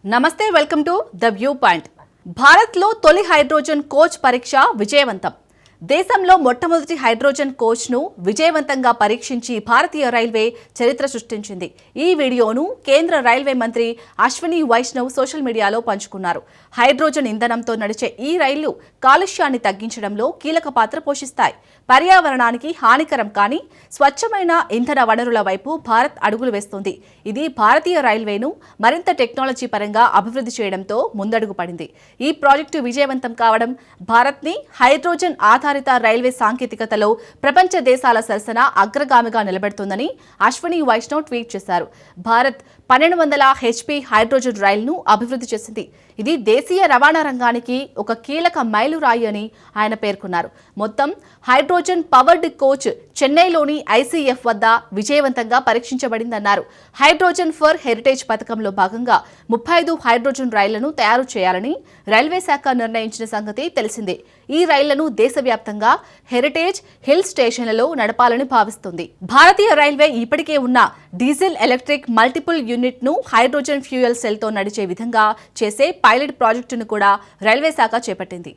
నమస్తే welcome to the view point. భారత్లో తొలి హైడ్రోజన్ కోచ్ పరీక్ష విజయవంతం. దేశంలో మొట్టమొదటి హైడ్రోజన్ కోచ్ను విజయవంతంగా పరీక్షించి భారతీయ రైల్వే చరిత్ర సృష్టించింది. ఈ వీడియోను కేంద్ర రైల్వే మంత్రి అశ్విని వైష్ణవ్ సోషల్ మీడియాలో పంచుకున్నారు. హైడ్రోజన్ ఇంధనంతో నడిచే ఈ రైళ్లు కాలుష్యాన్ని తగ్గించడంలో కీలక పాత్ర పోషిస్తాయి. పర్యావరణానికి హానికరం కానీ స్వచ్ఛమైన ఇంధన వనరుల వైపు భారత్ అడుగులు వేస్తోంది. ఇది భారతీయ రైల్వేను మరింత టెక్నాలజీ పరంగా అభివృద్ధి చేయడంతో ముందడుగు పడింది. ఈ ప్రాజెక్టు విజయవంతం కావడం భారత్ని హైడ్రోజన్ ఆధారిత రైల్వే సాంకేతికతలో ప్రపంచ దేశాల సరసన అగ్రగామిగా నిలబెడుతుందని అశ్విని వైష్ణవ్ ట్వీట్ చేశారు. భారత్ 1200 HP హైడ్రోజన్ రైలును అభివృద్ధి చేసింది. ఇది దేశీయ రవాణా రంగానికి ఒక కీలక మైలురాయి అని ఆయన పేర్కొన్నారు. మొత్తం హైడ్రోజన్ పవర్డ్ కోచ్ చెన్నైలోని ICF వద్ద విజయవంతంగా పరీక్షించబడిందన్నారు. హైడ్రోజన్ ఫర్ హెరిటేజ్ పథకంలో భాగంగా 35 హైడ్రోజన్ రైళ్లను తయారు చేయాలని రైల్వే శాఖ నిర్ణయించిన సంగతి తెలిసిందే. ఈ రైళ్లను దేశవ్యాప్తంగా హెరిటేజ్ హిల్ స్టేషన్లలో నడపాలని భావిస్తుంది. భారతీయ రైల్వే ఇప్పటికే ఉన్న డీజిల్ ఎలక్ట్రిక్ మల్టిపుల్ యూనిట్ను హైడ్రోజన్ ఫ్యూయల్ సెల్తో నడిచే విధంగా చేసే పైలట్ ప్రాజెక్టును కూడా రైల్వే శాఖ చేపట్టింది.